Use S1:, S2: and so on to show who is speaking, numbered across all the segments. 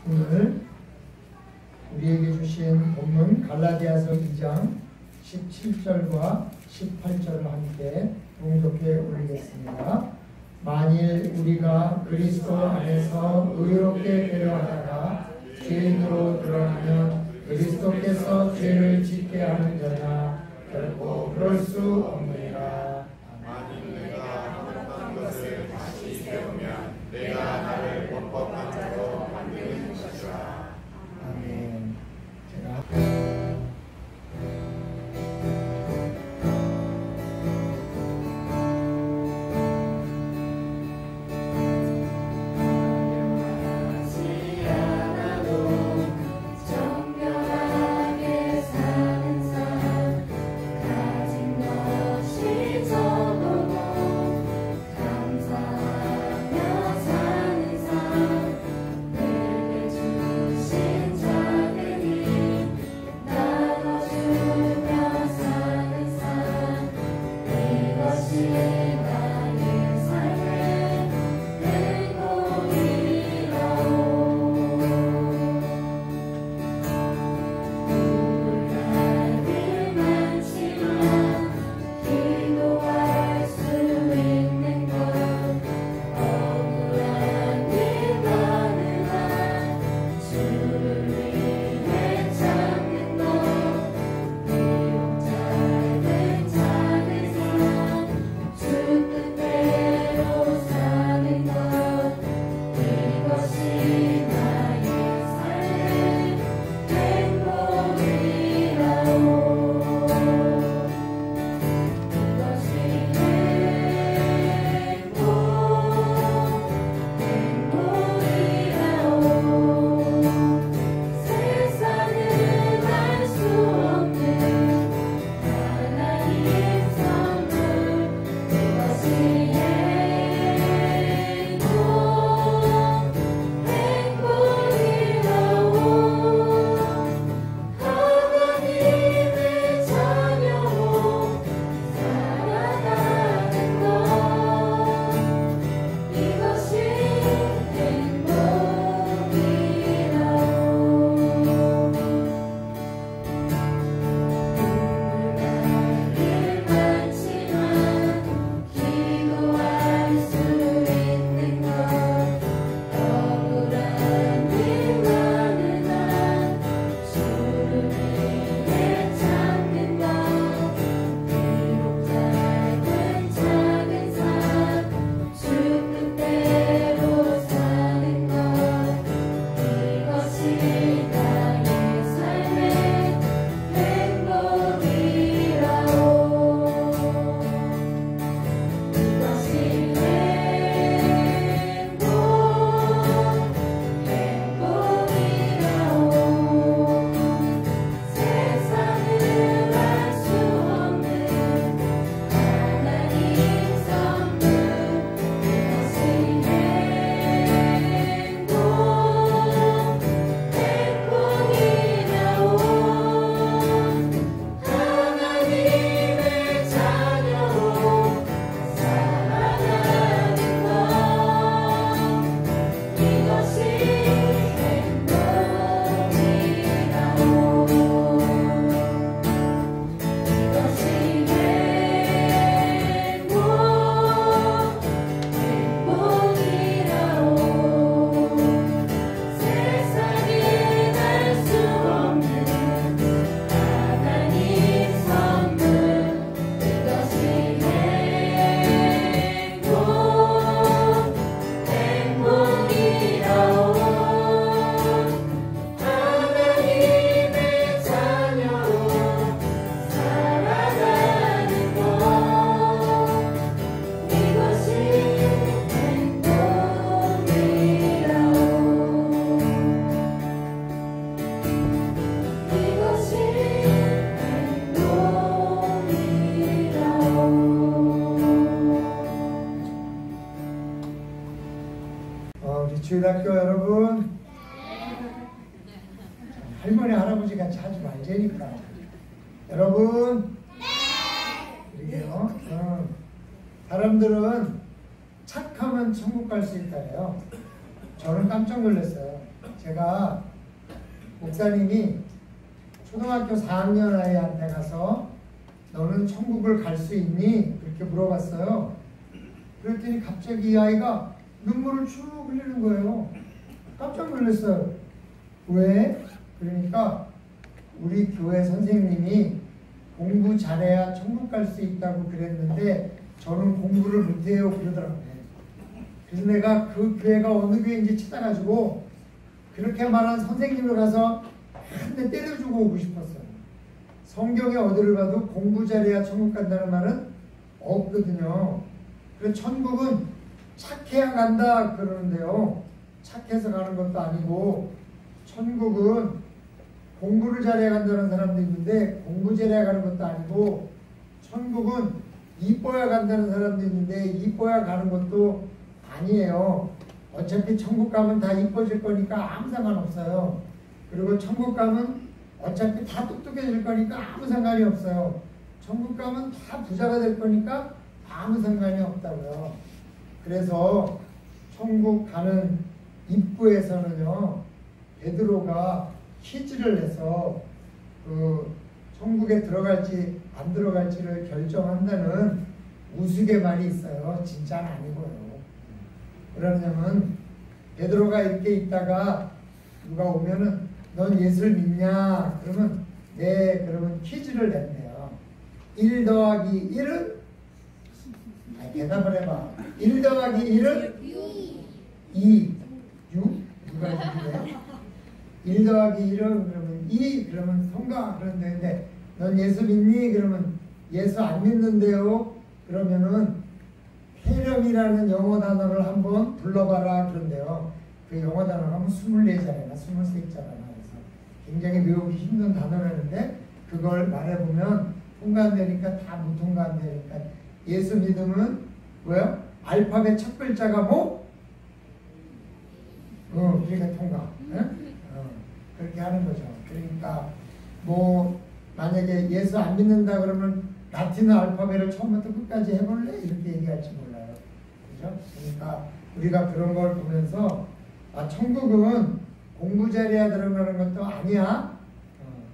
S1: 오늘 우리에게 주신 본문 갈라디아서 2장 17절과 18절을 함께 봉독해 올리겠습니다. 만일 우리가 그리스도 안에서 의롭게 되려 하다가 죄인으로 드러나면 그리스도께서 죄를 짓게 하는 자나 결코 그럴 수 없느니라.
S2: 만일 내가 합법한 것을 다시 세우면 내가 나를 범법한 자로 만드는 것이라.
S1: 아멘. 제가 주일학교 여러분, 할머니 할아버지 같이 하지 말자니까. 여러분, 그러게요. 사람들은 착하면 천국 갈 수 있다 해요. 저는 깜짝 놀랐어요. 제가 목사님이 초등학교 4학년 아이한테 가서 너는 천국을 갈 수 있니? 그렇게 물어봤어요. 그랬더니 갑자기 이 아이가 눈물을 쭉 흘리는 거예요. 깜짝 놀랐어요. 왜? 그러니까 우리 교회 선생님이 공부 잘해야 천국 갈 수 있다고 그랬는데 저는 공부를 못해요 그러더라고요. 그래서 내가 그 교회가 어느 교회인지 찾아가지고 그렇게 말한 선생님을 가서 한 대 때려주고 오고 싶었어요. 성경에 어디를 봐도 공부 잘해야 천국 간다는 말은 없거든요. 그래서 천국은 착해야 간다 그러는데요. 착해서 가는 것도 아니고 천국은 공부를 잘해야 간다는 사람도 있는데 공부 잘해야 가는 것도 아니고 천국은 이뻐야 간다는 사람도 있는데 이뻐야 가는 것도 아니에요. 어차피 천국 가면 다 이뻐질 거니까 아무 상관없어요. 그리고 천국 가면 어차피 다 똑똑해질 거니까 아무 상관이 없어요. 천국 가면 다 부자가 될 거니까 아무 상관이 없다고요. 그래서 천국 가는 입구에서는요, 베드로가 퀴즈를 내서 그 천국에 들어갈지 안 들어갈지를 결정한다는 우스갯말이 있어요. 진짜는 아니고요. 그러냐면 베드로가 이렇게 있다가 누가 오면은 넌 예수를 믿냐? 그러면 네. 그러면 퀴즈를 낸대요. 1 더하기 1은? 대답을 해봐. 1 더하기 1은? 2. 6? 누가 있는데? 1 더하기 1은 그러면 2. 그러면 통과. 그런데 넌 예수 믿니? 그러면 예수 안 믿는데요? 그러면은 폐렴이라는 영어 단어를 한번 불러봐라. 그런데요. 그 영어 단어가 한 24자리나 23자리나 해서 굉장히 외우기 힘든 단어라는데 그걸 말해보면 통과 안 되니까 다 못 통과 안 되니까 예수 믿음은 뭐야? 알파벳 첫 글자가 뭐? 그러니까 통과. 그렇게 하는 거죠. 그러니까 뭐 만약에 예수 안 믿는다 그러면 라틴어 알파벳을 처음부터 끝까지 해볼래? 이렇게 얘기할지 몰라요. 그죠? 그러니까 우리가 그런 걸 보면서 아, 천국은 공부 잘해야 들어가는 것도 아니야.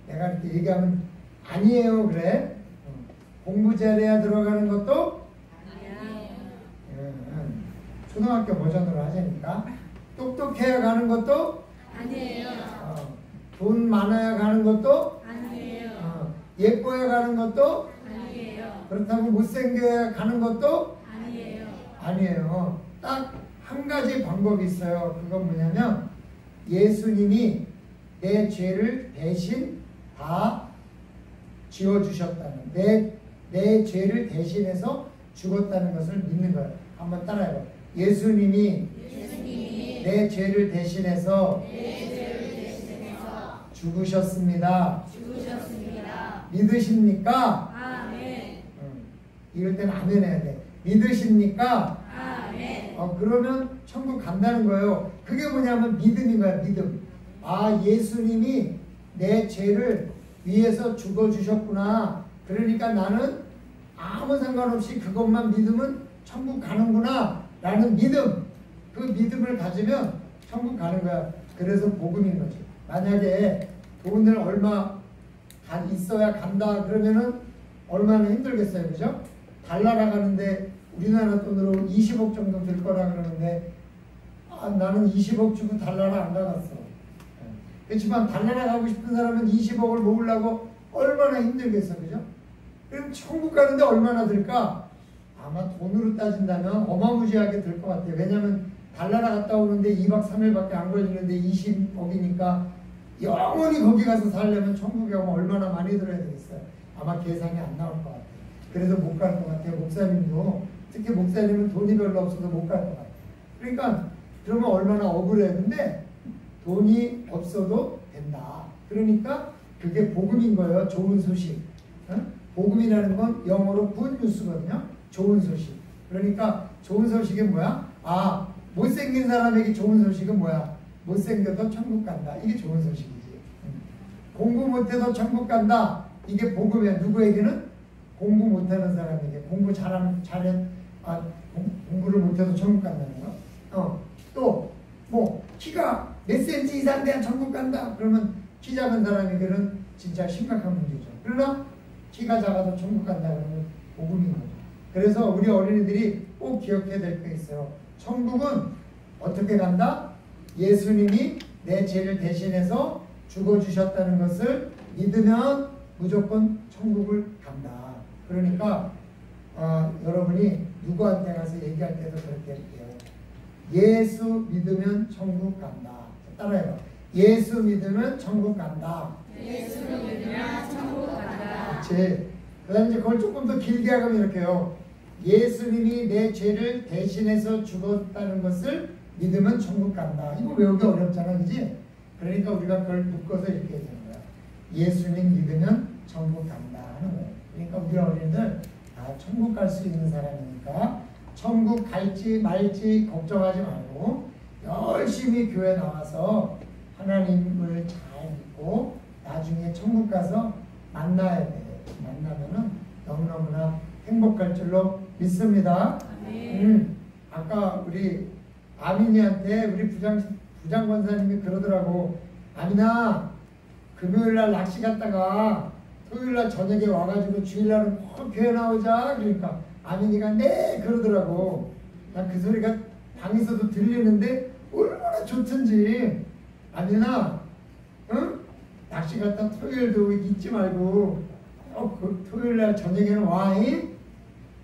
S1: 내가 이렇게 얘기하면 아니에요. 그래. 공부 잘해야 들어가는 것도 아니에요. 초등학교 버전으로 하자니까. 똑똑해야 가는 것도
S3: 아니에요.
S1: 돈 많아야 가는 것도
S3: 아니에요.
S1: 예뻐야 가는 것도
S3: 아니에요.
S1: 그렇다고 못생겨야 가는 것도
S3: 아니에요.
S1: 아니에요. 딱 한 가지 방법이 있어요. 그건 뭐냐면 예수님이 내 죄를 대신 다 지워주셨다는 내 죄를 대신해서 죽었다는 것을 믿는 거예요. 한번 따라해봐. 예수님이 내 죄를 대신해서 죽으셨습니다. 믿으십니까?
S3: 아멘.
S1: 이럴 때는 아멘 해야 돼. 믿으십니까?
S3: 아멘.
S1: 그러면 천국 간다는 거예요. 그게 뭐냐면 믿음인 거야. 믿음. 아, 예수님이 내 죄를 위해서 죽어주셨구나. 그러니까 나는 아무 상관없이 그것만 믿으면 천국 가는구나 라는 믿음. 그 믿음을 가지면 천국 가는 거야. 그래서 복음인 거지. 만약에 돈을 얼마 있어야 간다 그러면은 얼마나 힘들겠어요. 그죠? 달나라 가는데 우리나라 돈으로 20억 정도 들 거라 그러는데 나는 20억 주고 달나라 안 가봤어. 그렇지만 달나라 가고 싶은 사람은 20억을 모으려고 얼마나 힘들겠어. 그죠? 그럼 천국 가는데 얼마나 들까? 아마 돈으로 따진다면 어마무지하게 들 것 같아요. 왜냐하면 달나라 갔다 오는데 2박 3일밖에 안 걸리는데 20억이니까 영원히 거기 가서 살려면 천국에 오면 얼마나 많이 들어야 되겠어요. 아마 계산이 안 나올 것 같아요. 그래서 못 갈 것 같아요. 목사님도 특히 목사님은 돈이 별로 없어서 못 갈 것 같아요. 그러니까 그러면 얼마나 억울해. 근데 돈이 없어도 된다. 그러니까 그게 복음인 거예요. 좋은 소식. 복음이라는 건 영어로 good news거든요. 좋은 소식. 그러니까 좋은 소식이 뭐야? 아, 못생긴 사람에게 좋은 소식은 뭐야? 못생겨도 천국 간다. 이게 좋은 소식이지. 공부 못해도 천국 간다. 이게 복음이야. 누구에게는? 공부 못하는 사람에게. 공부를 못해도 천국 간다는 거. 또 뭐 키가 몇 센치 이상 돼야 천국 간다. 그러면 키 작은 사람에게는 진짜 심각한 문제죠. 그러나 키가 작아도 천국 간다 그러면 복음인 거죠. 그래서 우리 어린이들이 꼭 기억해야 될 게 있어요. 천국은 어떻게 간다? 예수님이 내 죄를 대신해서 죽어주셨다는 것을 믿으면 무조건 천국을 간다. 그러니까 여러분이 누구한테 가서 얘기할 때도 그렇게 할게요. 예수 믿으면 천국 간다. 따라해봐. 예수 믿으면 천국 간다.
S3: 예수 믿으면 천국 간다.
S1: 그렇지. 그 다음에 이제 그걸 조금 더 길게 하면 이렇게요. 예수님이 내 죄를 대신해서 죽었다는 것을 믿으면 천국 간다. 이거 외우기 어렵잖아, 그지? 그러니까 우리가 그걸 묶어서 이렇게 해야 되는 거야. 예수님 믿으면 천국 간다 하는 거예요. 그러니까 우리 어린이들 천국 갈 수 있는 사람이니까 천국 갈지 말지 걱정하지 말고 열심히 교회 나와서 하나님을 잘 믿고 나중에 천국 가서 만나야 돼. 만나면은 너무너무나 행복할 줄로 믿습니다. 아까 우리 아민이한테 우리 부장 권사님이 그러더라고. 아민아, 금요일날 낚시 갔다가 토요일날 저녁에 와가지고 주일날은 꼭 교회 나오자. 그러니까 아민이가 네 그러더라고. 난 그 소리가 방에서도 들리는데 얼마나 좋든지. 아민아, 응? 낚시 갔다 토요일도 잊지 말고 그 토요일날 저녁에는 와잉?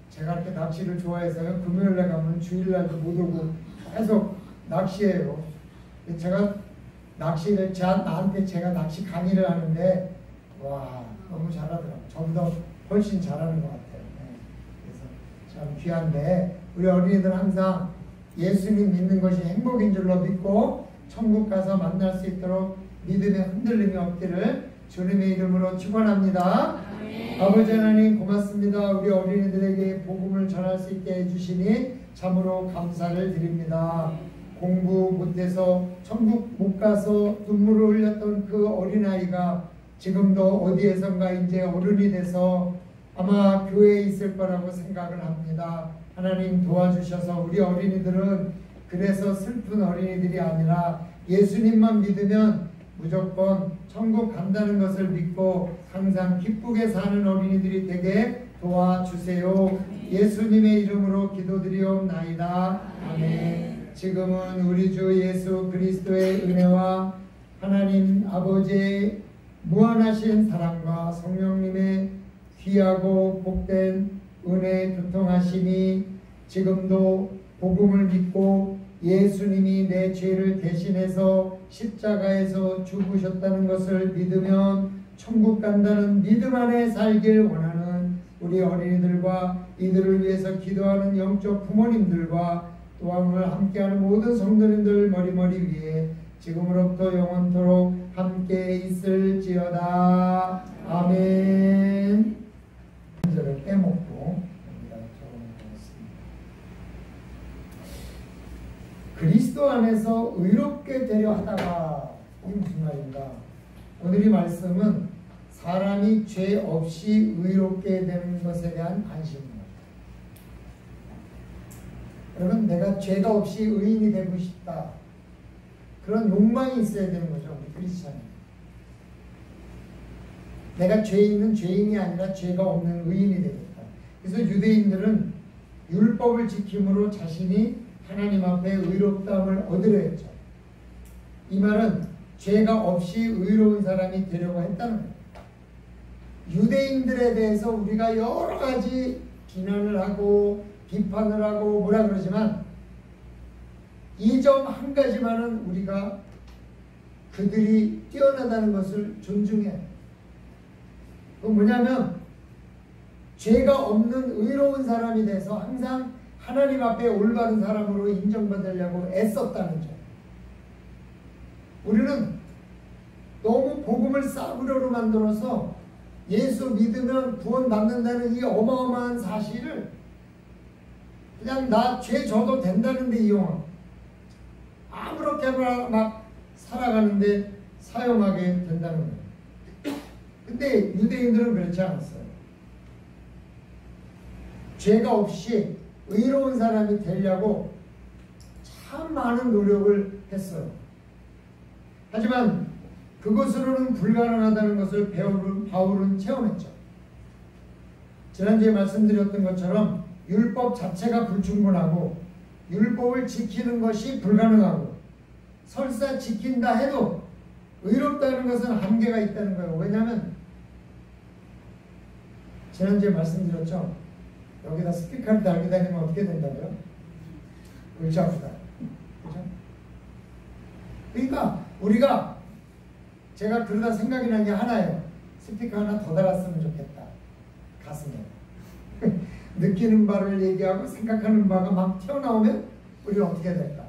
S1: 제가 이렇게 낚시를 좋아해서요. 금요일날 가면 주일날도 못 오고 계속 낚시해요. 제가 낚시를 나한테 제가 낚시 강의를 하는데 와 너무 잘하더라고요. 저보다 훨씬 잘하는 것 같아요. 네. 그래서 참 귀한데 우리 어린이들 항상 예수님 믿는 것이 행복인 줄로 믿고 천국 가서 만날 수 있도록 믿음의 흔들림이 없기를 주님의 이름으로 축원합니다. 아버지 하나님 고맙습니다. 우리 어린이들에게 복음을 전할 수 있게 해주시니 참으로 감사를 드립니다. 공부 못해서 천국 못 가서 눈물을 흘렸던 그 어린아이가 지금도 어디에선가 이제 어른이 돼서 아마 교회에 있을 거라고 생각을 합니다. 하나님 도와주셔서 우리 어린이들은 그래서 슬픈 어린이들이 아니라 예수님만 믿으면 무조건 천국 간다는 것을 믿고 항상 기쁘게 사는 어린이들이 되게 도와주세요. 예수님의 이름으로 기도드리옵나이다. 아멘. 지금은 우리 주 예수 그리스도의 은혜와 하나님 아버지의 무한하신 사랑과 성령님의 귀하고 복된 은혜 교통하심이 지금도 복음을 믿고 예수님이 내 죄를 대신해서 십자가에서 죽으셨다는 것을 믿으면 천국 간다는 믿음 안에 살길 원하는 우리 어린이들과 이들을 위해서 기도하는 영적 부모님들과 또한 오늘 함께하는 모든 성도님들 머리머리 위에 지금으로부터 영원토록 함께 있을지어다. 아멘. 문제를 빼먹고 그리스도 안에서 의롭게 되려 하다가 이게 무슨 말인가? 오늘 이 말씀은 사람이 죄 없이 의롭게 되는 것에 대한 관심입니다. 여러분 내가 죄가 없이 의인이 되고 싶다. 그런 욕망이 있어야 되는 거죠. 우리 크리스찬은. 내가 죄 있는 죄인이 아니라 죄가 없는 의인이 되겠다. 그래서 유대인들은 율법을 지킴으로 자신이 하나님 앞에 의롭다함을 얻으려 했죠. 이 말은 죄가 없이 의로운 사람이 되려고 했다는 거예요. 유대인들에 대해서 우리가 여러 가지 비난을 하고 비판을 하고 뭐라 그러지만 이 점 한 가지만은 우리가 그들이 뛰어나다는 것을 존중해야 해요. 그건 뭐냐면 죄가 없는 의로운 사람이 돼서 항상 하나님 앞에 올바른 사람으로 인정받으려고 애썼다는 점. 우리는 너무 복음을 싸구려로 만들어서 예수 믿으면 구원받는다는 이 어마어마한 사실을 그냥 나 죄 져도 된다는데 이용하고 아무렇게 막 살아가는데 사용하게 된다는 거예요. 근데 유대인들은 그렇지 않았어요. 죄가 없이 의로운 사람이 되려고 참 많은 노력을 했어요. 하지만 그것으로는 불가능하다는 것을 바울은 체험했죠. 지난주에 말씀드렸던 것처럼 율법 자체가 불충분하고 율법을 지키는 것이 불가능하고 설사 지킨다 해도 의롭다는 것은 한계가 있다는 거예요. 왜냐하면 지난주에 말씀드렸죠. 여기다 스피커를 달게 다니면 어떻게 된다고요? 골치 아프다. 그죠? 그러니까 우리가 제가 그러다 생각이 난 게 하나예요. 스피커 하나 더 달았으면 좋겠다. 가슴에. 느끼는 바를 얘기하고 생각하는 바가 막 튀어나오면 우리는 어떻게 될까?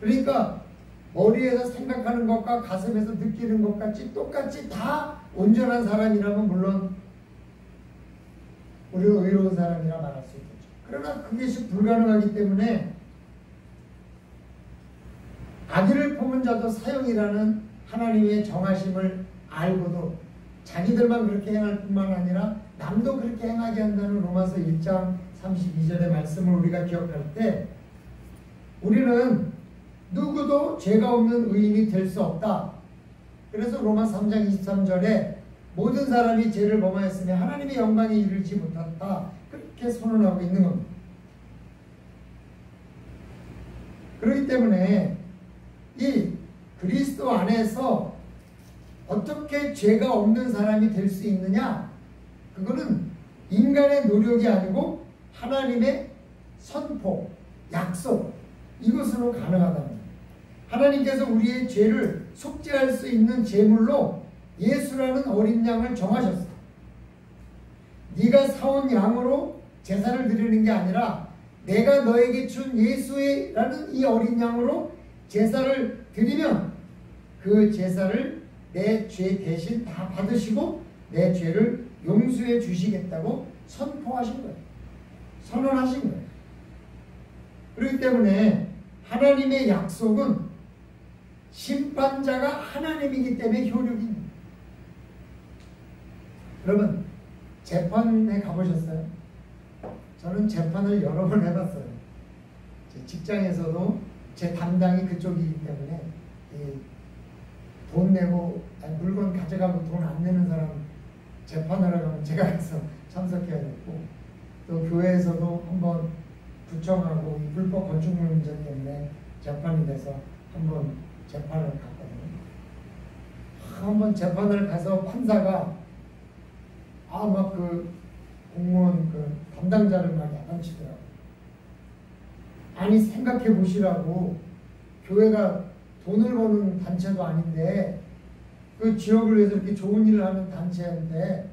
S1: 그러니까 머리에서 생각하는 것과 가슴에서 느끼는 것 같이 똑같이 다 온전한 사람이라면 물론 우리는 의로운 사람이라 말할 수 있겠죠. 그러나 그것이 불가능하기 때문에 아기를 품은 자도 사형이라는 하나님의 정하심을 알고도 자기들만 그렇게 행할 뿐만 아니라 남도 그렇게 행하게 한다는 로마서 1장 32절의 말씀을 우리가 기억할 때 우리는 누구도 죄가 없는 의인이 될 수 없다. 그래서 로마 3장 23절에 모든 사람이 죄를 범하였으며 하나님의 영광에 이르지 못했다. 그렇게 선언하고 있는 겁니다. 그렇기 때문에 이 그리스도 안에서 어떻게 죄가 없는 사람이 될 수 있느냐? 그거는 인간의 노력이 아니고 하나님의 선포, 약속, 이것으로 가능하다는 거예요. 하나님께서 우리의 죄를 속죄할 수 있는 제물로 예수라는 어린 양을 정하셨어요. 네가 사온 양으로 제사를 드리는 게 아니라 내가 너에게 준 예수라는 이 어린 양으로 제사를 드리면 그 제사를 내 죄 대신 다 받으시고 내 죄를 용서해 주시겠다고 선포하신 거예요. 선언하신 거예요. 그렇기 때문에 하나님의 약속은 심판자가 하나님이기 때문에 효력이 있는 거예요. 여러분 재판에 가보셨어요? 저는 재판을 여러 번 해봤어요. 제 직장에서도 제 담당이 그쪽이기 때문에 돈 내고 물건 가져가고 돈 안 내는 사람 재판하러 가면 제가 가서 참석해야 됐고 또 교회에서도 한번 구청하고 이 불법 건축물 문제 때문에 재판이 돼서 한번 재판을 갔거든요. 한번 재판을 가서 판사가 막 그 공무원 그 담당자를 막 야단치더라고요. 아니 생각해 보시라고 교회가 돈을 버는 단체도 아닌데 그 지역을 위해서 이렇게 좋은 일을 하는 단체인데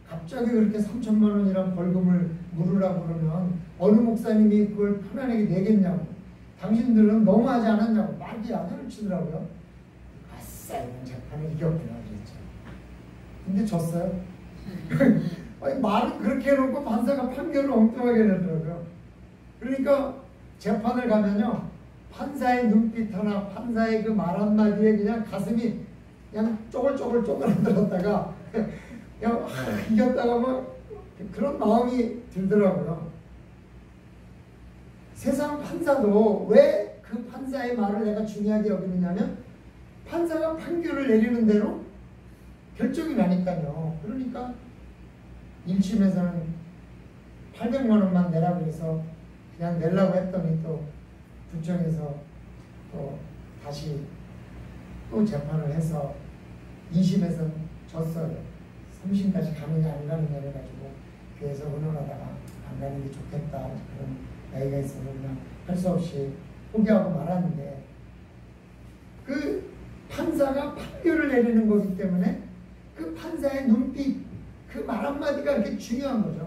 S1: 갑자기 그렇게 3천만 원이란 벌금을 물으라고 그러면 어느 목사님이 그걸 편안하게 내겠냐고 당신들은 너무하지 않았냐고 막 야단을 치더라고요. 아싸 이건 재판을 이겼구나 그랬죠. 근데 졌어요. 아니, 말은 그렇게 해놓고 판사가 판결을 엉뚱하게 내더라고요. 그러니까 재판을 가면요 판사의 눈빛 하나 판사의 그 말 한마디에 그냥 가슴이 그냥 쪼글쪼글하다가 그냥 이겼다가 뭐 그런 마음이 들더라고요. 세상 판사도 왜 그 판사의 말을 내가 중요하게 여기느냐면 판사가 판결을 내리는 대로 결정이 나니까요. 그러니까 1심에서는 800만 원만 내라고 해서 그냥 내려고 했더니 또 구청에서 또 다시 또 재판을 해서 2심에서 졌어요. 3심까지 가느냐 안 가느냐를 가지고 교회에서 의논하다가 안 가는 게 좋겠다 그런 나이가 있어서 그냥 할 수 없이 포기하고 말았는데 그 판사가 판결을 내리는 거기 때문에 그 판사의 눈빛 그 말 한마디가 이렇게 중요한 거죠.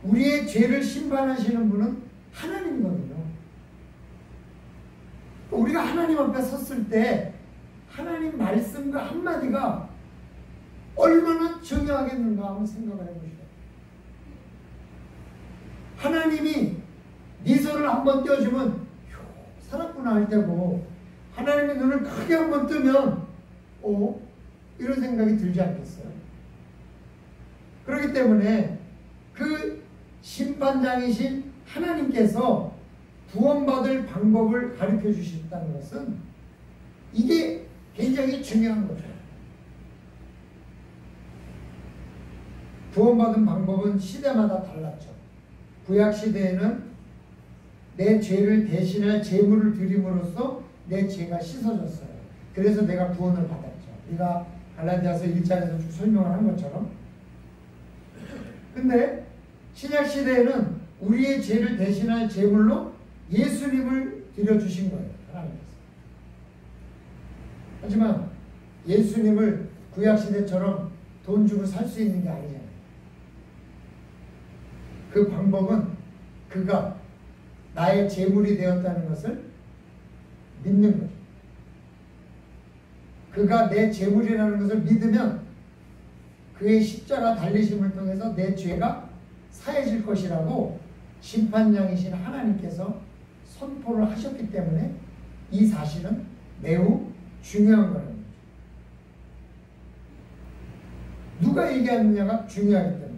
S1: 우리의 죄를 심판하시는 분은 하나님이거든요. 우리가 하나님 앞에 섰을 때 하나님 말씀과 한마디가 얼마나 중요하겠는가 한번 생각을 해보시죠. 하나님이 미소를 한번 띄워주면 살았구나 할 때고 하나님의 눈을 크게 한번 뜨면 이런 생각이 들지 않겠어요? 그렇기 때문에 그 심판장이신 하나님께서 구원받을 방법을 가르쳐 주셨다는 것은 이게 굉장히 중요한 거죠. 구원받은 방법은 시대마다 달랐죠. 구약 시대에는 내 죄를 대신할 제물을 드림으로써 내 죄가 씻어졌어요. 그래서 내가 구원을 받았죠. 우리가 갈라디아서 1장에서 쭉 설명을 한 것처럼. 근데 신약 시대에는 우리의 죄를 대신할 제물로 예수님을 드려주신 거예요. 하나님께서. 하지만 예수님을 구약 시대처럼 돈 주고 살 수 있는 게 아니잖아요. 그 방법은 그가 나의 제물이 되었다는 것을 믿는 거죠. 그가 내 제물이라는 것을 믿으면 그의 십자가 달리심을 통해서 내 죄가 사해질 것이라고 심판장이신 하나님께서 선포를 하셨기 때문에 이 사실은 매우 중요한 거라는 거죠. 누가 얘기하느냐가 중요하기 때문에.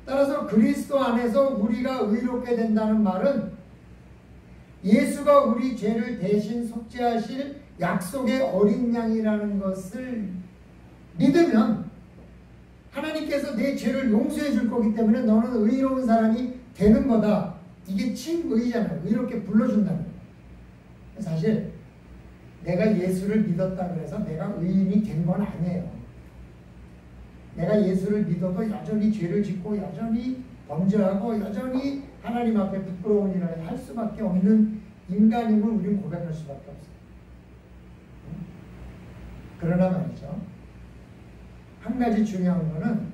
S1: 따라서 그리스도 안에서 우리가 의롭게 된다는 말은 예수가 우리 죄를 대신 속죄하실 약속의 어린 양이라는 것을 믿으면 하나님께서 내 죄를 용서해 줄 거기 때문에 너는 의로운 사람이 되는 거다. 이게 칭의잖아요. 의롭게 불러준다는 거예요. 사실 내가 예수를 믿었다 그래서 내가 의인이 된 건 아니에요. 내가 예수를 믿어도 여전히 죄를 짓고 여전히 범죄하고 여전히 하나님 앞에 부끄러운 일을 할 수밖에 없는 인간임을 우리는 고백할 수밖에 없어요. 그러나 말이죠. 한 가지 중요한 거는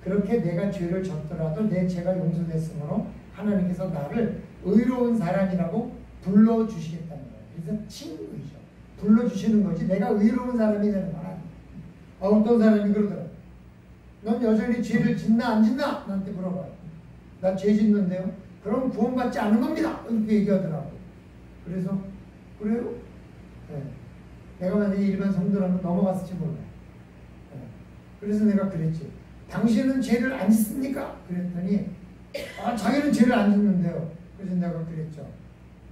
S1: 그렇게 내가 죄를 졌더라도 내 죄가 용서됐으므로 하나님께서 나를 의로운 사람이라고 불러주시겠다는 거예요. 그래서 칭의죠. 불러주시는 거지 내가 의로운 사람이 되는 건 아니에요. 어떤 사람이 그러더라고요. 넌 여전히 죄를 짓나 안 짓나? 나한테 물어봐요. 나 죄 짓는데요. 그럼 구원받지 않은 겁니다. 이렇게 얘기하더라고요. 그래서 그래요? 네. 내가 만약에 일반 성도라면 넘어갔을지 몰라요. 네. 그래서 내가 그랬지. 당신은 죄를 안 짓습니까? 그랬더니 자기는 죄를 안 짓는데요. 그래서 내가 그랬죠.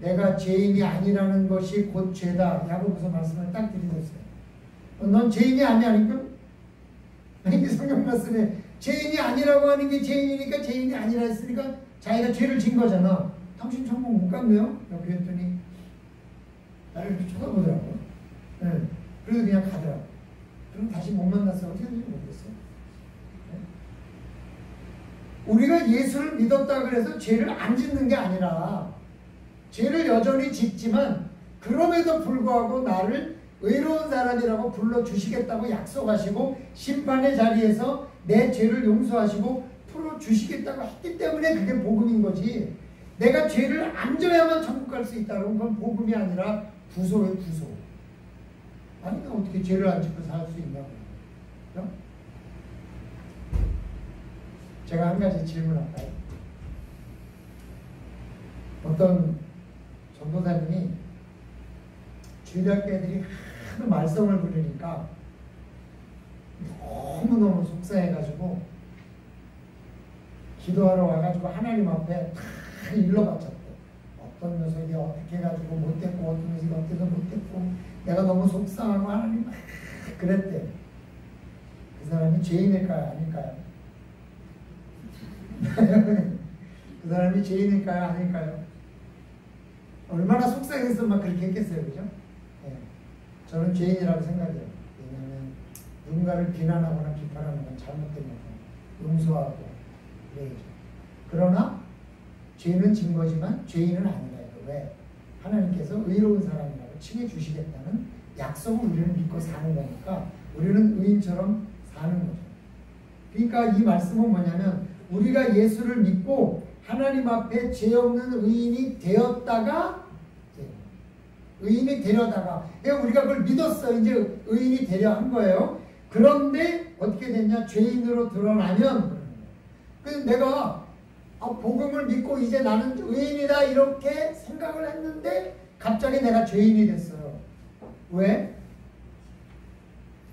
S1: 내가 죄인이 아니라는 것이 곧 죄다. 야고보서 말씀을 딱 드리셨어요. 넌 죄인이 아니니까? 아니 성경 말씀에 죄인이 아니라고 하는 게 죄인이니까 죄인이 아니라 했으니까 자기가 죄를 진 거잖아. 당신 천국 못 갔네요? 그랬더니 나를 이렇게 쳐다보더라고요. 네. 그래서 그냥 가더라고요. 그럼 다시 못 만났어요. 어떻게 될지 모르겠어요. 네? 우리가 예수를 믿었다 그래서 죄를 안 짓는 게 아니라 죄를 여전히 짓지만 그럼에도 불구하고 나를 의로운 사람이라고 불러주시겠다고 약속하시고 심판의 자리에서 내 죄를 용서하시고 풀어주시겠다고 했기 때문에 그게 복음인 거지. 내가 죄를 안 져야만 천국 갈 수 있다는 건 복음이 아니라 부소예요. 부소. 아니 어떻게 죄를 안 짓고 살 수 있냐고. 그렇죠? 제가 한 가지 질문할까요? 어떤 전도사님이 주일학교 애들이 하도 말썽을 부르니까 너무너무 속상해가지고 기도하러 와가지고 하나님 앞에 다 일러바쳤대. 어떤 녀석이 어떻게 해가지고 못했고 어떤 녀석이 어떻게 못했고 내가 너무 속상하고 하나님 그랬대. 그 사람이 죄인일까요? 아닐까요? 그 사람이 죄인일까요? 아닐까요? 얼마나 속상해서 막 그렇게 했겠어요. 그죠? 네. 저는 죄인이라고 생각해요. 왜냐하면 누군가를 비난하거나 비판하는 건 잘못된 거고 용서하고 그래야죠. 그러나 죄는 진 거지만 죄인은 아니다. 왜? 하나님께서 의로운 사람이라고 칭해 주시겠다는 약속을 우리는 믿고 사는 거니까 우리는 의인처럼 사는 거죠. 그러니까 이 말씀은 뭐냐면 우리가 예수를 믿고 하나님 앞에 죄 없는 의인이 되었다가 의인이 되려다가 우리가 그걸 믿었어. 이제 의인이 되려 한 거예요. 그런데 어떻게 됐냐? 죄인으로 드러나면 그래서 내가 복음을 믿고 이제 나는 의인이다 이렇게 생각을 했는데 갑자기 내가 죄인이 됐어요. 왜?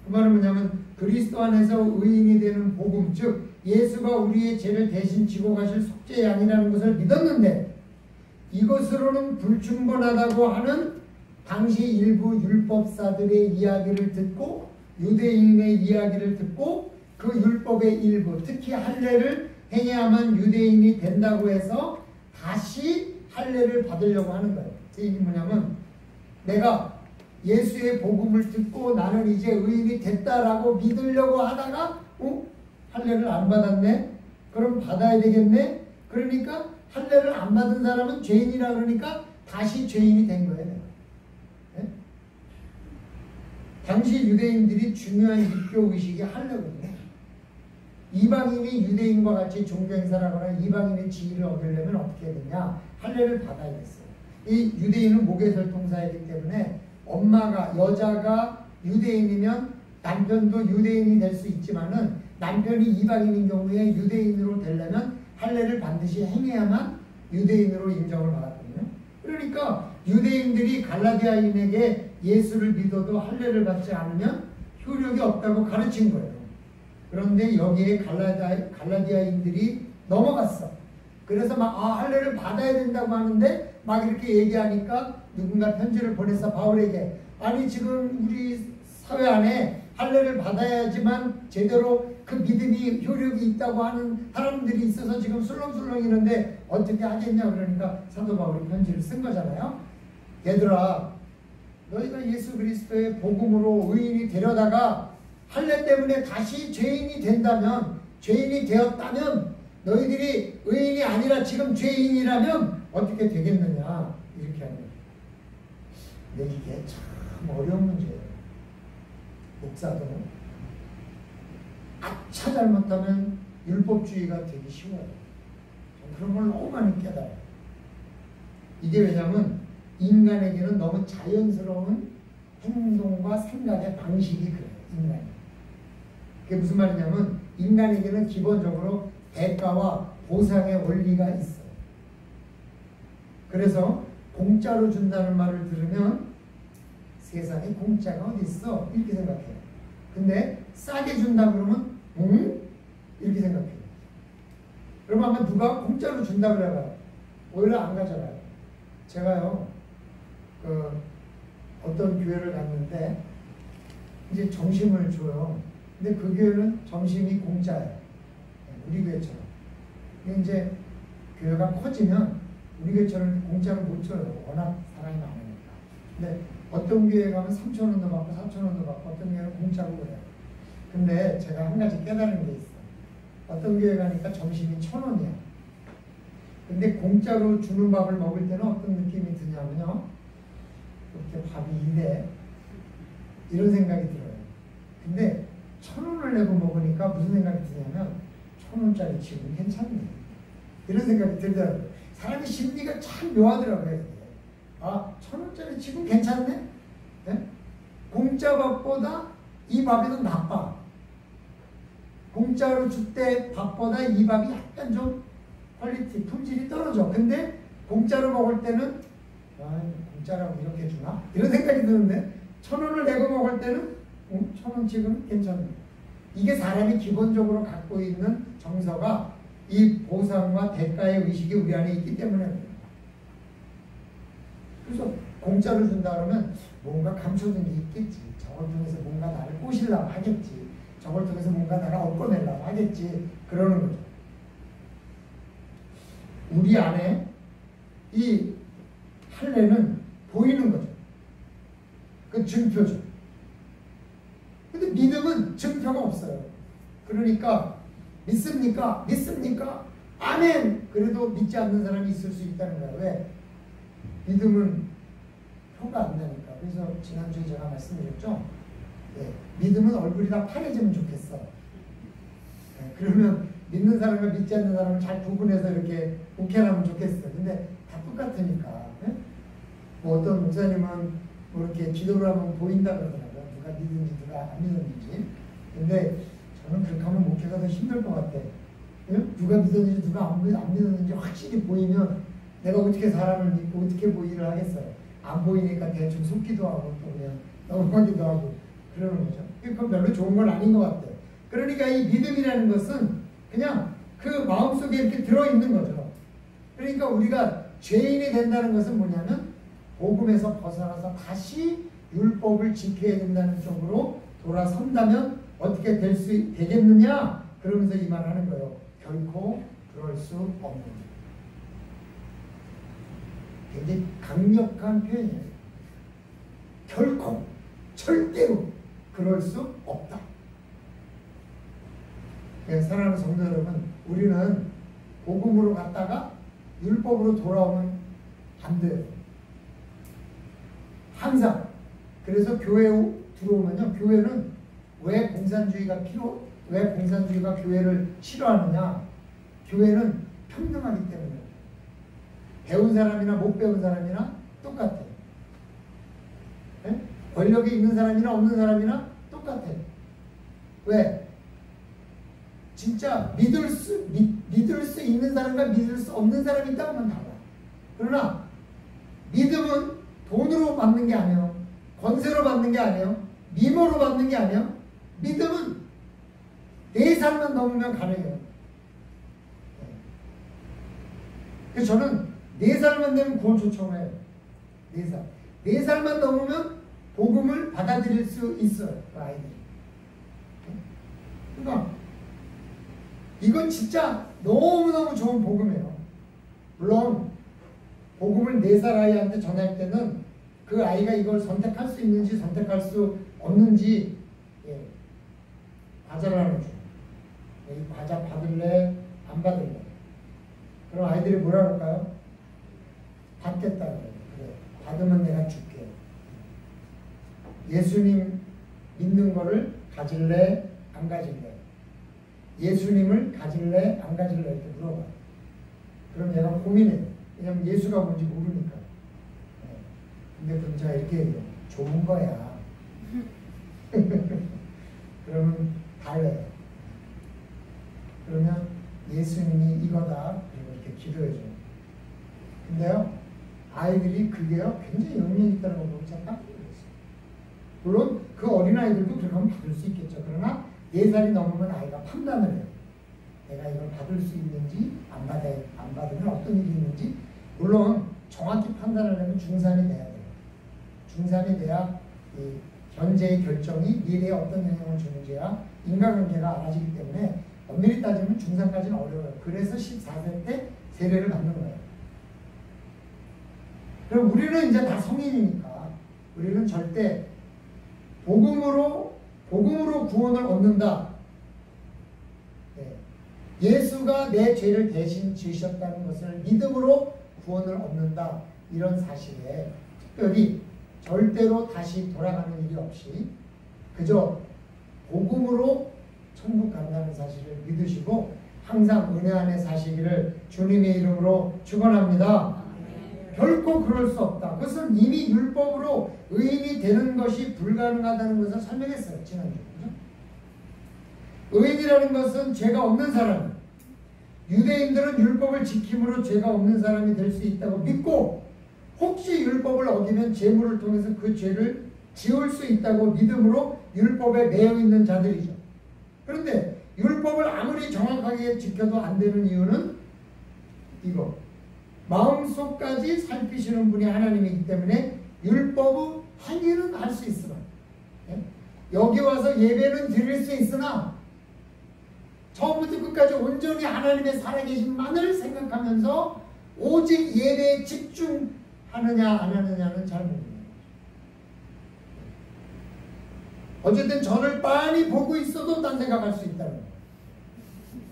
S1: 그 말은 뭐냐면 그리스도 안에서 의인이 되는 복음, 즉 예수가 우리의 죄를 대신 지고 가실 속죄의 양이라는 것을 믿었는데 이것으로는 불충분하다고 하는 당시 일부 율법사들의 이야기를 듣고 유대인의 이야기를 듣고 그 율법의 일부 특히 할례를 행해야만 유대인이 된다고 해서 다시 할례를 받으려고 하는 거예요. 그 얘기 뭐냐면 내가 예수의 복음을 듣고 나는 이제 의인이 됐다라고 믿으려고 하다가 할례를 안 받았네? 그럼 받아야 되겠네? 그러니까 할례를 안 받은 사람은 죄인이라 그러니까 다시 죄인이 된 거예요. 네? 당시 유대인들이 중요한 입교 의식이 할례거든요. 이방인이 유대인과 같이 종교행사를 하거나 이방인의 지위를 얻으려면 어떻게 해야 되냐? 할례를 받아야겠어요. 이 유대인은 목회설통사이기 때문에 엄마가 여자가 유대인이면 남편도 유대인이 될 수 있지만은 남편이 이방인인 경우에 유대인으로 되려면 할례를 반드시 행해야만 유대인으로 인정을 받았거든요. 그러니까 유대인들이 갈라디아인에게 예수를 믿어도 할례를 받지 않으면 효력이 없다고 가르친 거예요. 그런데 여기에 갈라디아인들이 넘어갔어. 그래서 막 할례를 받아야 된다고 하는데 막 이렇게 얘기하니까 누군가 편지를 보내서 바울에게 아니 지금 우리 사회 안에 할례를 받아야지만 제대로 그 믿음이 효력이 있다고 하는 사람들이 있어서 지금 술렁술렁이는데 어떻게 하겠냐 그러니까 사도 바울이 편지를 쓴 거잖아요. 얘들아 너희가 예수 그리스도의 복음으로 의인이 되려다가 할례 때문에 다시 죄인이 된다면 죄인이 되었다면 너희들이 의인이 아니라 지금 죄인이라면 어떻게 되겠느냐 이렇게 하는 거예요. 근데 이게 참 어려운 문제예요. 목사도 아차 잘못하면 율법주의가 되기 쉬워요. 그런 걸 너무 많이 깨달아요. 이게 왜냐하면 인간에게는 너무 자연스러운 행동과 생각의 방식이 그래요. 인간이. 그게 무슨 말이냐면 인간에게는 기본적으로 대가와 보상의 원리가 있어요. 그래서 공짜로 준다는 말을 들으면 세상에 공짜가 어디 있어? 이렇게 생각해요. 근데 싸게 준다 그러면 이렇게 생각해요. 그럼 아마 누가 공짜로 준다 그래봐요. 오히려 안 가잖아요. 제가요 어떤 교회를 갔는데 이제 점심을 줘요. 근데 그 교회는 점심이 공짜예요. 우리 교회처럼. 근데 이제 교회가 커지면 우리 교회처럼 공짜로 못 줘요. 워낙 사람이 많으니까. 근데 어떤 교회 가면 3,000원도 받고 4,000원도 받고 어떤 교회는 공짜로 그래요. 근데 제가 한 가지 깨달은 게 있어. 어떤 교회 가니까 점심이 1,000원이야. 근데 공짜로 주는 밥을 먹을 때는 어떤 느낌이 드냐면요. 이렇게 밥이 이래. 이런 생각이 들어요. 근데 1,000원을 내고 먹으니까 무슨 생각이 드냐면 1,000원짜리 지금 괜찮네. 이런 생각이 들더라고요. 사람의 심리가 참 묘하더라고요. 1,000원짜리 지금 괜찮네? 네? 공짜 밥보다 이 밥이 더 나빠. 공짜로 줄 때 밥보다 이 밥이 약간 좀 퀄리티, 품질이 떨어져. 근데 공짜로 먹을 때는 공짜라고 이렇게 주나? 이런 생각이 드는데 1,000원을 내고 먹을 때는 1,000원 지금 괜찮네. 이게 사람이 기본적으로 갖고 있는 정서가 이 보상과 대가의 의식이 우리 안에 있기 때문에 그래요. 그래서 공짜로 준다 그러면 뭔가 감춰둔 게 있겠지. 저걸 통해서 뭔가 나를 꼬시려고 하겠지. 저걸 통해서 뭔가 나를 얻어내려고 하겠지. 그러는 거죠. 우리 안에 이 할례는 보이는 거죠. 그 증표죠. 근데 믿음은 증표가 없어요. 그러니까 믿습니까? 믿습니까? 아멘! 그래도 믿지 않는 사람이 있을 수 있다는 거예요. 왜? 믿음은 표가 안 나니까. 그래서 지난주에 제가 말씀드렸죠. 네, 믿음은 얼굴이 다 파래지면 좋겠어. 네, 그러면 믿는 사람과 믿지 않는 사람을 잘 구분해서 이렇게 오케이하면 좋겠어. 근데 다 똑같으니까. 네? 뭐 어떤 목사님은 뭐 이렇게 기도를 하면 보인다 그러더라고요. 누가 믿는지 누가 안 믿는지. 근데 저는 그렇게 하면 목회가 더 힘들 것 같아. 네? 누가 믿었는지 누가 안 믿었는지 확실히 보이면 내가 어떻게 사람을 믿고 어떻게 뭐 일을 하겠어요. 안 보이니까 대충 속기도 하고 또 그냥 넘어가기도 하고 그러는 거죠. 그건 별로 좋은 건 아닌 것 같아요. 그러니까 이 믿음이라는 것은 그냥 그 마음속에 이렇게 들어있는 거죠. 그러니까 우리가 죄인이 된다는 것은 뭐냐면 복음에서 벗어나서 다시 율법을 지켜야 된다는 쪽으로 돌아선다면 어떻게 되겠느냐? 그러면서 이 말 하는 거예요. 결코 그럴 수 없는. 굉장히 강력한 표현이에요. 결코, 절대로 그럴 수 없다. 사랑하는 성도 여러분, 우리는 복음으로 갔다가 율법으로 돌아오면 안 돼요. 항상. 그래서 교회에 들어오면요, 교회는 왜 공산주의가 교회를 싫어하느냐? 교회는 평등하기 때문에. 배운 사람이나 못 배운 사람이나 똑같아요. 네? 권력이 있는 사람이나 없는 사람이나 똑같아요. 왜? 진짜 믿을 수 있는 사람과 믿을 수 없는 사람이 있다고 하면 달라. 그러나 믿음은 돈으로 받는 게 아니에요. 권세로 받는 게 아니에요. 미모로 받는 게 아니에요. 믿음은 4살만 넘으면 가능해요. 그래서 저는 4살만 되면 구원 초청해요. 4살. 4살만 넘으면 복음을 받아들일 수 있어요. 그 아이들이. 그러니까 이건 진짜 너무너무 좋은 복음이에요. 물론 복음을 4살 아이한테 전할 때는 그 아이가 이걸 선택할 수 있는지 선택할 수 없는지 과자를 하나 줘요. 이 과자 받을래? 안 받을래? 그럼 아이들이 뭐라 그럴까요? 받겠다 그래요. 그래, 받으면 내가 줄게. 예수님 믿는 거를 가질래? 안 가질래? 예수님을 가질래? 안 가질래? 이렇게 물어봐. 그럼 내가 고민해. 왜냐면 예수가 뭔지 모르니까. 근데 그럼 제가 이렇게 해요. 좋은 거야. 그러면 달래요. 그러면 예수님이 이거다. 그리고 이렇게 기도해줘요. 근데요, 아이들이 그게요, 굉장히 영향이 있다는 걸 보고 제가 깜짝 놀랐어요. 물론 그 어린아이들도 그렇게 하면 받을 수 있겠죠. 그러나 4살이 넘으면 아이가 판단을 해요. 내가 이걸 받을 수 있는지 안 받으면 어떤 일이 있는지. 물론 정확히 판단을 하면 중3이 돼야 돼요. 중3이 돼야 이 현재의 결정이 미래에 어떤 영향을 주는지야 인간관계가 알아지기 때문에 엄밀히 따지면 중3까지는 어려워요. 그래서 14세 때 세례를 받는 거예요. 그럼 우리는 이제 다 성인이니까 우리는 절대 복음으로 구원을 얻는다. 예수가 내 죄를 대신 지으셨다는 것을 믿음으로 구원을 얻는다. 이런 사실에 특별히 절대로 다시 돌아가는 일이 없이 그저 복음으로 천국 간다는 사실을 믿으시고 항상 은혜 안에 사시기를 주님의 이름으로 축원합니다. 결코 그럴 수 없다. 그것은 이미 율법으로 의인이 되는 것이 불가능하다는 것을 설명했어요. 지난주에. 의인이라는 것은 죄가 없는 사람. 유대인들은 율법을 지킴으로 죄가 없는 사람이 될 수 있다고 믿고 혹시 율법을 어기면 제물을 통해서 그 죄를 지울 수 있다고 믿음으로 율법에 매여 있는 자들이죠. 그런데 율법을 아무리 정확하게 지켜도 안 되는 이유는 이거. 마음속까지 살피시는 분이 하나님이기 때문에 율법의 행위는 할 수 있으나 여기 와서 예배는 드릴 수 있으나 처음부터 끝까지 온전히 하나님의 살아계신만을 생각하면서 오직 예배에 집중하느냐 안 하느냐는 잘 모릅니다. 어쨌든 저를 빤히 보고 있어도 딴 생각할 수 있다는 거예요.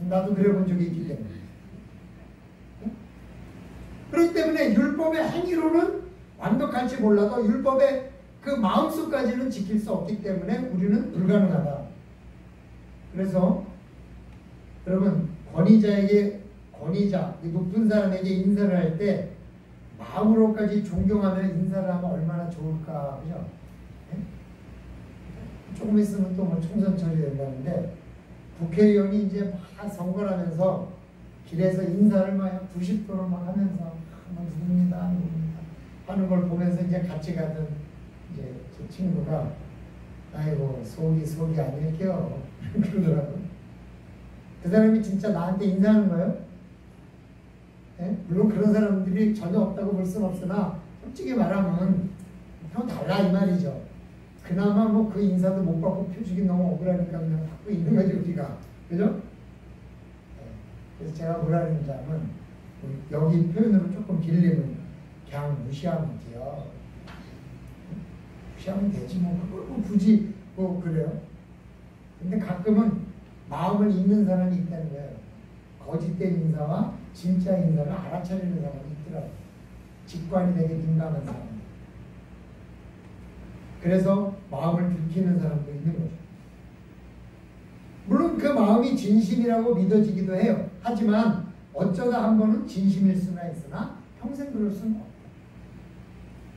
S1: 나도 그래 본 적이 있기 때문에. 그렇기 때문에 율법의 행위로는 완벽할지 몰라도 율법의 그 마음속까지는 지킬 수 없기 때문에 우리는 불가능하다. 그래서 여러분 권위자, 높은 사람에게 인사를 할 때 마음으로까지 존경하며 인사를 하면 얼마나 좋을까, 그죠? 조금 있으면 또 뭐 총선 처리된다는데 국회의원이 이제 막 선거를 하면서 길에서 인사를 막 90도로 막 하면서 누굽니다 하는 걸 보면서 이제 같이 가던 이제 제 친구가 아이고 속이 아닐게요 그러더라고요. 그 사람이 진짜 나한테 인사하는 거예요? 네? 물론 그런 사람들이 전혀 없다고 볼 수는 없으나 솔직히 말하면 형 달라 이 말이죠. 그나마 뭐 그 인사도 못 받고 표식이 너무 억울하니까 그냥 받고 있는 거지 우리가. 그죠? 네. 그래서 제가 뭐라는 자면 여기 표현으로 조금 길리면 그냥 무시하면 돼요. 무시하면 되지 뭐 그걸 뭐 굳이 뭐 그래요. 근데 가끔은 마음을 읽는 사람이 있다는 거예요. 거짓된 인사와 진짜 인사를 알아차리는 사람이 있더라고요. 직관이 되게 민감한 사람. 그래서 마음을 들키는 사람도 있는 거죠. 물론 그 마음이 진심이라고 믿어지기도 해요. 하지만 어쩌다 한 번은 진심일 수나 있으나 평생 그럴 수는 없다.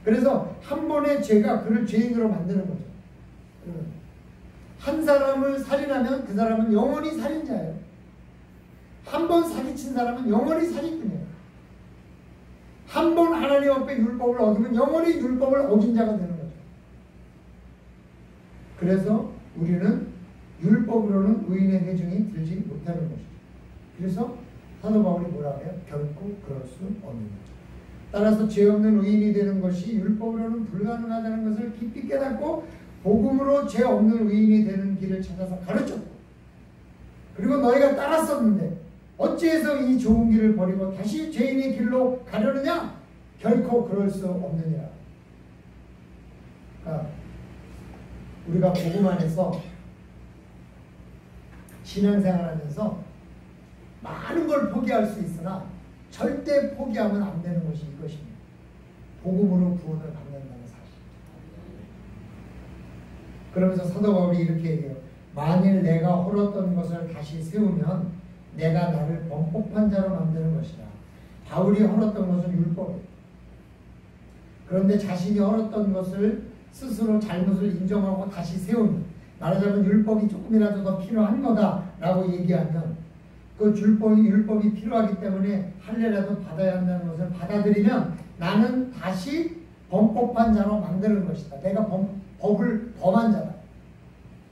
S1: 그래서 한 번의 죄가 그를 죄인으로 만드는 거죠. 한 사람을 살인하면 그 사람은 영원히 살인자예요. 한 번 사기친 사람은 영원히 사기꾼이에요. 한 번 하나님 앞에 율법을 어기면 영원히 율법을 어긴 자가 되는 거죠. 그래서 우리는 율법으로는 의인의 회중이 들지 못하는 것이죠. 그래서 사도 바울이 뭐라고 해요? 결코 그럴 수 없는 거죠. 따라서 죄 없는 의인이 되는 것이 율법으로는 불가능하다는 것을 깊이 깨닫고 복음으로 죄 없는 의인이 되는 길을 찾아서 가르쳤고, 그리고 너희가 따랐었는데 어찌해서 이 좋은 길을 버리고 다시 죄인의 길로 가려느냐? 결코 그럴 수 없느니라. 그러니까 우리가 복음 안에서 신앙생활하면서 많은 걸 포기할 수 있으나 절대 포기하면 안 되는 것이 이것입니다. 복음으로 구원을 받는다는 사실. 그러면서 사도 바울이 이렇게 얘기해요. 만일 내가 홀었던 것을 다시 세우면 내가 나를 범법한 자로 만드는 것이다. 바울이 홀었던 것은 율법이에요. 그런데 자신이 홀었던 것을 스스로 잘못을 인정하고 다시 세우면, 말하자면 율법이 조금이라도 더 필요한 거다라고 얘기하면, 그 율법이 필요하기 때문에 할례라도 받아야 한다는 것을 받아들이면 나는 다시 범법한 자로 만드는 것이다. 내가 법을 범한 자다.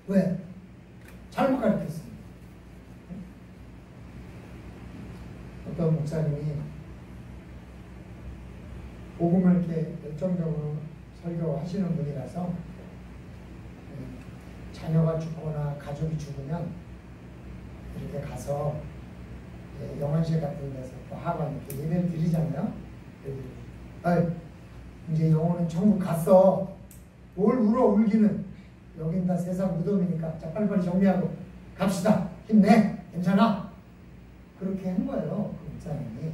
S1: 왜? 잘못 가르쳤습니다. 어떤 목사님이 복음을 이렇게 열정적으로 설교하시는 분이라서 자녀가 죽거나 가족이 죽으면 이렇게 가서 영안실 같은 데서 또 하반 이렇게 예배를 드리잖아요. 이제 영혼은 천국 갔어. 뭘 울어 울기는. 여긴 다 세상 무덤이니까 자 빨리빨리 정리하고 갑시다. 힘내. 괜찮아. 그렇게 한 거예요. 그 목사님이.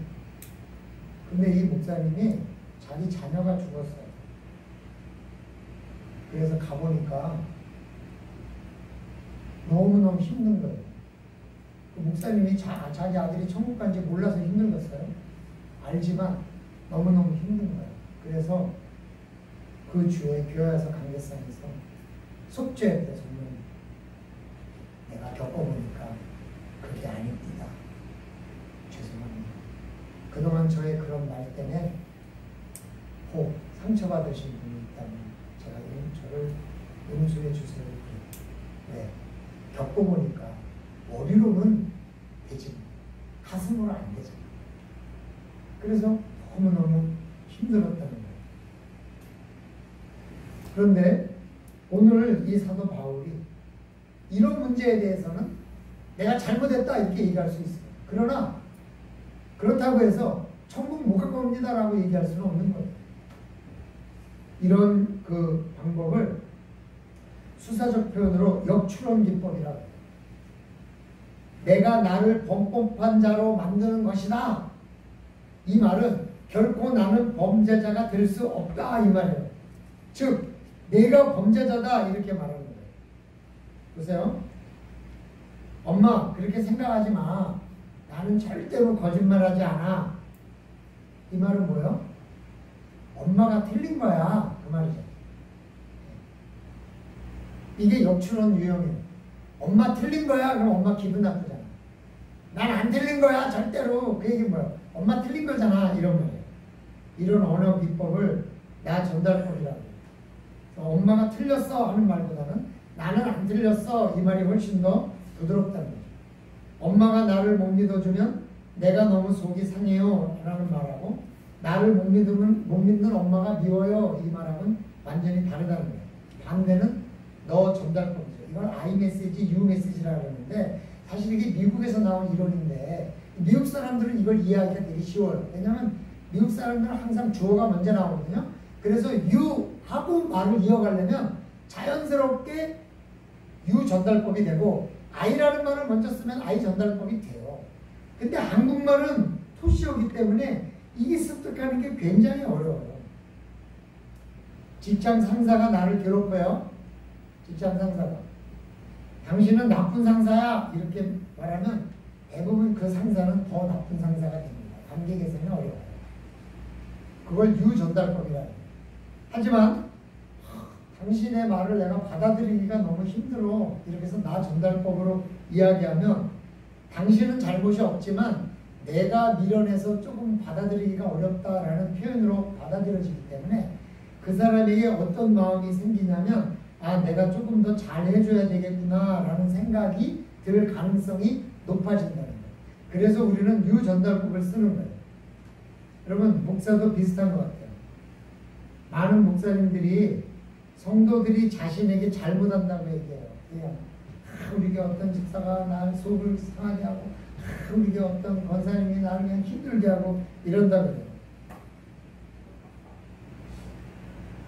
S1: 근데 이 목사님이 자기 자녀가 죽었어요. 그래서 가보니까 너무너무 힘든 거예요. 그 목사님이 자기 아들이 천국 간지 몰라서 힘들었어요. 알지만 너무너무 힘든 거예요. 그래서 그 주에 교회 와서 강대상에서 속죄할 때 정말 내가 겪어보니까 그게 아닙니다. 죄송합니다. 그동안 저의 그런 말 때문에 혹 상처받으신 분이 있다면 제가 저를 용서해 주세요. 네, 겪어보니까 머리로는 되지 가슴으로 안 되죠. 그래서 너무너무 힘들었다는 거예요. 그런데 오늘 이 사도 바울이 이런 문제에 대해서는 내가 잘못했다 이렇게 얘기할 수 있어요. 그러나 그렇다고 해서 천국 못 갖고 옵니다라고 얘기할 수는 없는 거예요. 이런 그 방법을 수사적 표현으로 역추론 기법이라고 해요. 내가 나를 범법한 자로 만드는 것이다. 이 말은 결코 나는 범죄자가 될 수 없다 이 말이에요. 즉 내가 범죄자다 이렇게 말하는 거예요. 보세요. 엄마 그렇게 생각하지 마. 나는 절대로 거짓말하지 않아. 이 말은 뭐예요? 엄마가 틀린 거야 그 말이죠. 이게 역추론 유형이에요. 엄마 틀린 거야 그럼 엄마 기분 나쁘잖아. 난 안 틀린 거야 절대로. 그 얘기 뭐야? 엄마 틀린 거잖아 이런 말이에요. 이런 언어 기법을 나 전달법이라고 해요. 엄마가 틀렸어 하는 말보다는 나는 안 틀렸어 이 말이 훨씬 더 부드럽다는 거죠. 엄마가 나를 못 믿어주면 내가 너무 속이 상해요 라는 말하고 나를 못 믿는 엄마가 미워요 이 말하고는 완전히 다르다는 거예요. 반대는 너 전달법이죠. 이걸 I 메시지, U 메시지라고 하는데 사실 이게 미국에서 나온 이론인데 미국 사람들은 이걸 이해하기가 되게 쉬워요. 왜냐하면 미국 사람들은 항상 주어가 먼저 나오거든요. 그래서 you 하고 말을 이어가려면 자연스럽게 you 전달법이 되고 I라는 말을 먼저 쓰면 I 전달법이 돼요. 근데 한국말은 토시어기 때문에 이게 습득하는 게 굉장히 어려워요. 직장 상사가 나를 괴롭혀요. 직장 상사가. 당신은 나쁜 상사야 이렇게 말하면 대부분 그 상사는 더 나쁜 상사가 됩니다. 관계 개선이 어려워요. 그걸 유전달법이라고 해요. 하지만 당신의 말을 내가 받아들이기가 너무 힘들어 이렇게 해서 나 전달법으로 이야기하면 당신은 잘못이 없지만 내가 밀어내서 조금 받아들이기가 어렵다라는 표현으로 받아들여지기 때문에 그 사람에게 어떤 마음이 생기냐면 아 내가 조금 더 잘해줘야 되겠구나 라는 생각이 들 가능성이 높아진다는 거예요. 그래서 우리는 유전달법을 쓰는 거예요. 여러분 목사도 비슷한 것 같아요. 많은 목사님들이 성도들이 자신에게 잘못한다고 얘기해요. 그냥 우리가 어떤 집사가 날 속을 상하게 하고 우리가 어떤 권사님이 나를 그냥 힘들게 하고 이런다고 해요.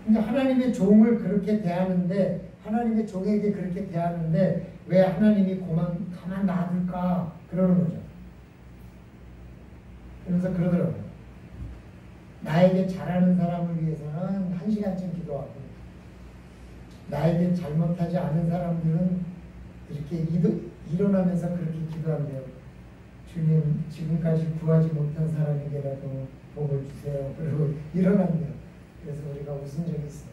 S1: 근데 하나님의 종을 그렇게 대하는데 하나님의 종에게 그렇게 대하는데 왜 하나님이 가만 놔둘까 그러는 거죠. 그래서 그러더라고요. 나에게 잘하는 사람을 위해서는 1시간쯤 기도하고 나에게 잘못하지 않은 사람들은 이렇게 일어나면서 그렇게 기도한대요. 주님 지금까지 구하지 못한 사람에게라도 복을 주세요. 그리고 일어난대요. 그래서 우리가 웃은 적이 있어요.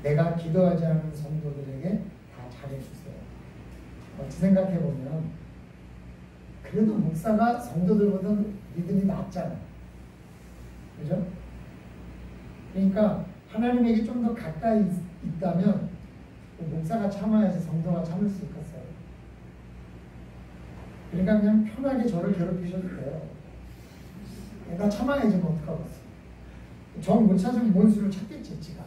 S1: 내가 기도하지 않은 성도들에게 다 잘해주세요. 어찌 생각해보면 그래도 목사가 성도들보다 믿음이 낫잖아. 그죠? 그러니까 하나님에게 좀 더 가까이 있다면 목사가 참아야지 성도가 참을 수 있겠어요. 그러니까 그냥 편하게 저를 괴롭히셔도 돼요. 내가 참아야지 뭐 어떡하겠어. 정 못 찾으면 뭔 수를 찾겠지 지가.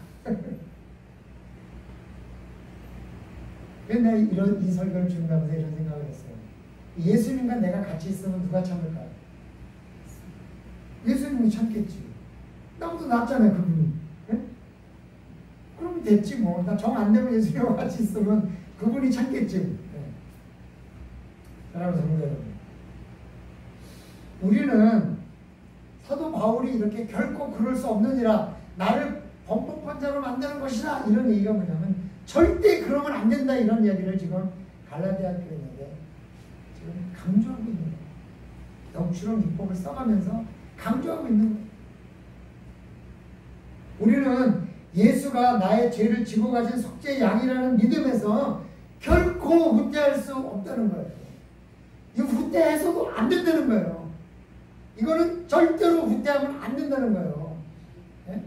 S1: 근데 이 설교를 준비하면서 이런 생각을 했어요. 예수님과 내가 같이 있으면 누가 참을까요? 예수님이 참겠지. 나보다 낫잖아요 그분이. 네? 그럼 됐지 뭐. 나 정 안 되면 예수님과 같이 있으면 그분이 참겠지. 네. 사랑하는 성도 여러분, 우리는 사도 바울이 이렇게 결코 그럴 수 없느니라 나를 범법한 자로 만드는 것이다 이런 얘기가 뭐냐면 절대 그러면 안 된다 이런 얘기를 지금 갈라디아 교회인데 지금 강조하고 있는 거예요. 역주로 율법을 써가면서 강조하고 있는 거예요. 우리는 예수가 나의 죄를 지고 가신 속죄 양이라는 믿음에서 결코 후퇴할 수 없다는 거예요. 이 후퇴해서도 안 된다는 거예요. 이거는 절대로 후퇴하면 안 된다는 거예요. 네?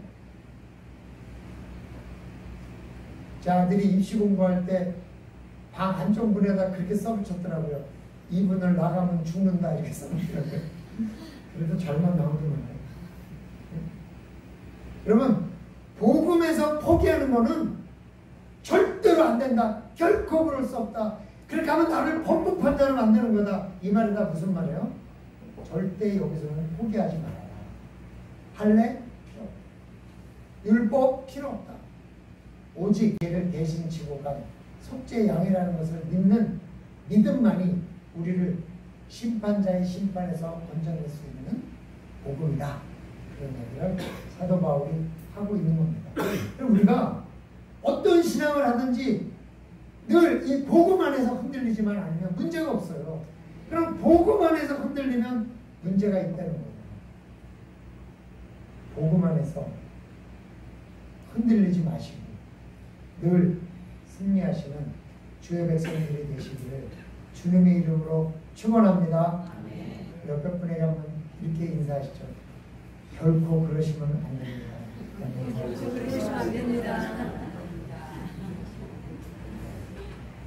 S1: 제 아들이 입시 공부할 때 방 한쪽 문에다 그렇게 써붙였더라고요. 이분을 나가면 죽는다 이렇게 써붙더라고요. 그래도 잘만 나오더만요. 네? 여러분 복음에서 포기하는 거는 절대로 안 된다. 결코 그럴 수 없다. 그렇게 하면 나를 범법한 자로 만드는 거다. 이 말이 다 무슨 말이에요? 절대 여기서는 포기하지 말아라. 할례 필요 없다. 율법 필요 없다. 오직 얘를 대신 지고 간 속죄 양이라는 것을 믿는 믿음만이 우리를 심판자의 심판에서 건져낼 수 있는 복음이다. 그런 얘기를 사도 바울이 하고 있는 겁니다. 우리가 어떤 신앙을 하든지 늘 이 복음 안에서 흔들리지만 않으면 문제가 없어요. 그럼 복음 안에서 흔들리면 문제가 있다는 거예요. 복음 안에서 흔들리지 마시고 늘 승리하시는 주의 백성들이 되시기를 주님의 이름으로 축원합니다. 옆에 분에게 한번 이렇게 인사하시죠. 결코 그러시면 안 됩니다.
S3: 그러시면 안 됩니다.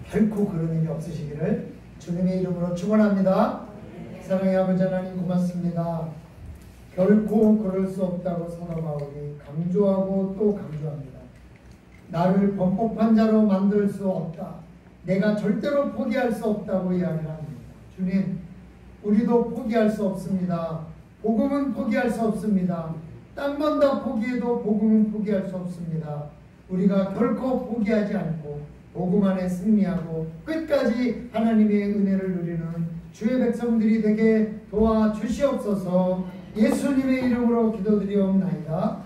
S1: 결코 그런 일이 없으시기를 주님의 이름으로 축원합니다. 사랑의 아버지 하나님 고맙습니다. 결코 그럴 수 없다고 사도 바울이 강조하고 또 강조합니다. 나를 범법한 자로 만들 수 없다. 내가 절대로 포기할 수 없다고 이야기를 합니다. 주님, 우리도 포기할 수 없습니다. 복음은 포기할 수 없습니다. 딴 건 다 포기해도 복음은 포기할 수 없습니다. 우리가 결코 포기하지 않고 복음 안에 승리하고 끝까지 하나님의 은혜를 누리는 주의 백성들이 되게 도와주시옵소서. 예수님의 이름으로 기도드리옵나이다.